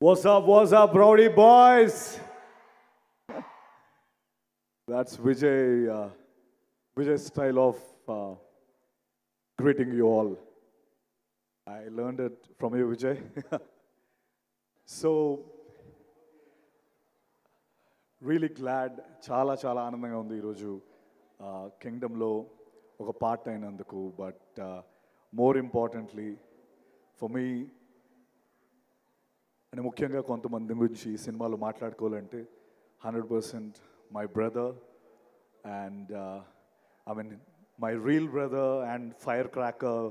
What's up, Rowdy boys? That's Vijay's style of greeting you all. I learned it from you, Vijay. So, really glad, చాలా ఆనందంగా ఉంది ఈరోజు కింగ్డమ్లో ఒక part అయినందుకు. But more importantly for me అని ముఖ్యంగా కొంతమంది గురించి ఈ సినిమాలో మాట్లాడుకోవాలంటే 100% my brother and I mean my real brother and fire cracker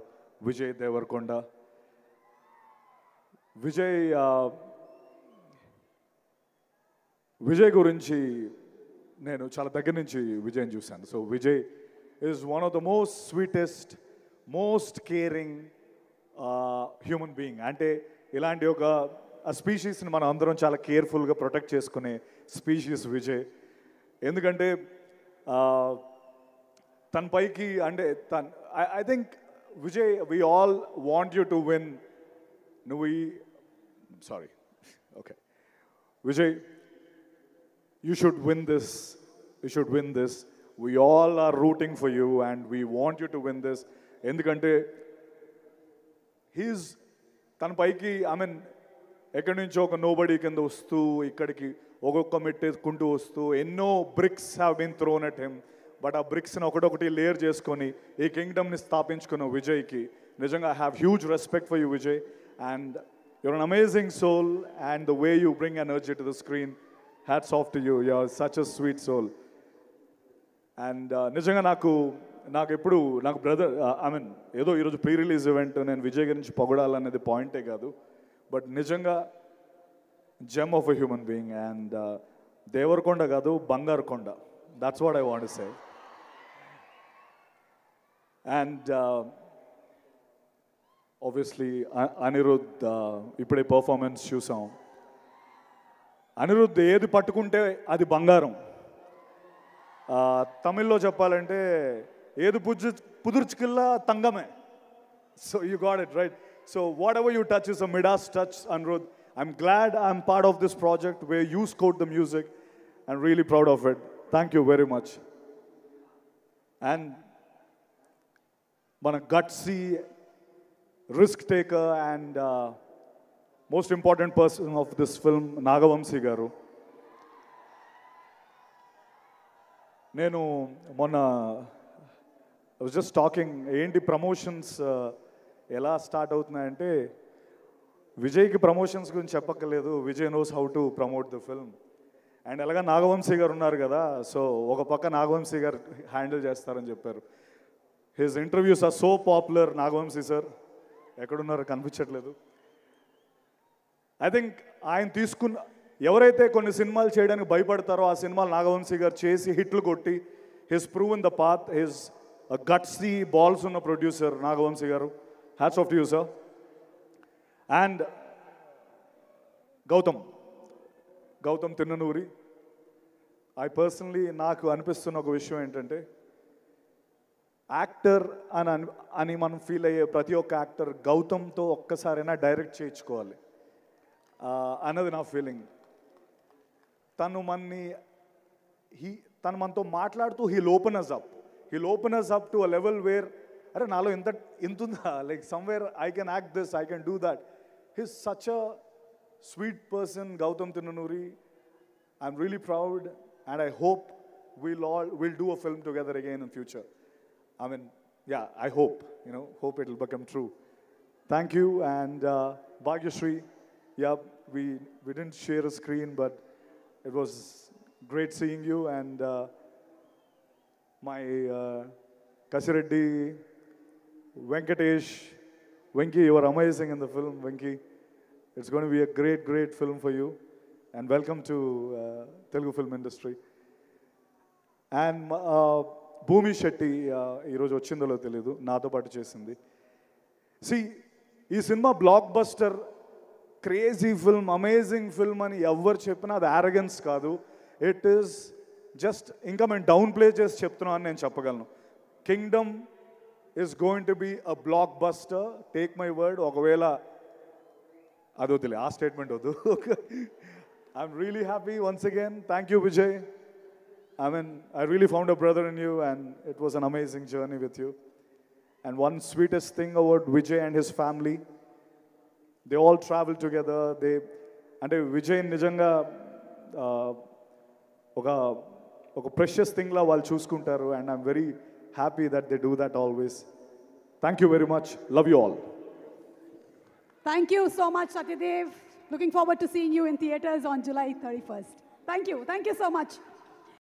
Vijay Devarakonda. Vijay గురించి నేను చాలా దగ్గర నుంచి విజయ్ని చూశాను. So Vijay is one of the most sweetest, most caring human being. అంటే ఇలాంటి ఒక స్పీషీస్ని మనం అందరం చాలా కేర్ఫుల్గా ప్రొటెక్ట్ చేసుకునే స్పీషీస్ విజయ్. ఎందుకంటే తన పైకి అంటే I think Vijay we all want you to win. Sorry okay Vijay, you should win this. We all are rooting for you and we want you to win this. ఎందుకంటే he's తన పైకి ఐ మీన్ ఎక్కడి నుంచో ఒక నోబడీ కింద వస్తూ ఇక్కడికి ఒక్కొక్క మెట్టేసుకుంటూ వస్తూ ఎన్నో bricks have been thrown at him. But ఆ బ్రిక్స్ని ఒకటొకటి లేయర్ చేసుకొని ఈ కింగ్డమ్ని స్థాపించుకున్న విజయ్కి నిజంగా I have huge respect for you Vijay. And your an amazing soul and the way you bring energy to the screen, hats off to you. You're such a sweet soul. And నిజంగా నాకు ఎప్పుడు నాకు brother I mean ఏదో ఈరోజు pre release event నేను విజయ్ గురించి పొగడాలనేది పాయింటే కాదు. బట్ నిజంగా gem of a human being. And Devarakonda కాదు, బంగారు కొండ. That's what I want to say. And obviously Anirudh ఇప్పుడే పర్ఫార్మెన్స్ చూసాం. అనిరుద్ధ్ ఏది పట్టుకుంటే అది బంగారం. తమిళ్లో చెప్పాలంటే ఏది పుదుర్చుకిల్లా తంగమే. So you got it right. So whatever you touch is a Midas touch, Anirudh. I'm glad I'm part of this project where you scored the music. I'm really proud of it. Thank you very much. And మన gutsy, risk taker and most important person of this film, Nagavamsi garu. నేను మొన్న I was just talking ఏంటి promotions ఎలా start అవుతున్నాయంటే విజయ్కి promotions గురించి చెప్పక్కర్లేదు. Vijay knows how to promote the film. And అలాగా నాగవంశీ గారు ఉన్నారు కదా, సో ఒక పక్క నాగవంశీ గారు హ్యాండిల్ చేస్తారని చెప్పారు. His interviews are so popular. Nagavamsi sir ఎక్కడున్నారో కనిపించట్లేదు. ఐ థింక్ ఆయన ఎవరైతే కొన్ని సినిమాలు చేయడానికి భయపడతారో ఆ సినిమాలు నాగవంశీ గారు చేసి హిట్లు కొట్టి his proven the path. His gutsy balls ఉన్న producer Nagavamsi garu. Hats off to you sir. And Gautam Tinnanuri. నాకు అనిపిస్తున్న ఒక విషయం ఏంటంటే యాక్టర్ అని మనం ఫీల్ అయ్యే ప్రతి ఒక్క యాక్టర్ గౌతమ్తో ఒక్కసారైనా డైరెక్ట్ చేయించుకోవాలి అన్నది నా ఫీలింగ్. తను మనతో మాట్లాడుతూ he'll open us up to a level where అరే నాలో ఇంత ఉందా, like somewhere I can act this, I can do that. He's such a sweet person, Gautam Tinnanuri. I'm really proud and I hope we'll do a film together again in future. I mean, yeah, I hope it will become true. Thank you. And Bhagyashree, yeah, we didn't share a screen, but it was great seeing you. And my Kasireddy, Venkatesh, Venki, you are amazing in the film. Venki, it's going to be a great film for you. And welcome to Telugu film industry. And భూమి శెట్టి ఈరోజు వచ్చిందో తెలీదు, నాతో పాటు చేసింది. ఈ cinema block buster, crazy film, amazing film అని ఎవరు చెప్పినా అది యారగెన్స్ కాదు. ఇట్ ఈస్ జస్ట్ ఇంకా మేము డౌన్ ప్లే చేసి చెప్తున్నాం అని నేను చెప్పగలను. Kingdom is going to be a blockbuster, take my word. ఒకవేళ అది వద్దులే, ఆ స్టేట్మెంట్ వద్దు. I'm really happy once again. Thank you Vijay. I mean, I really found a brother in you, and it was an amazing journey with you. And one sweetest thing about Vijay and his family, they all travel together. అంటే విజయ్ నిజంగా ఒక precious థింగ్లా వాళ్ళు చూసుకుంటారు, and I'm very happy that they do that always. Thank you very much. Love you all. Thank you so much, Satyadev. Looking forward to seeing you in theaters on July 31st. Thank you so much.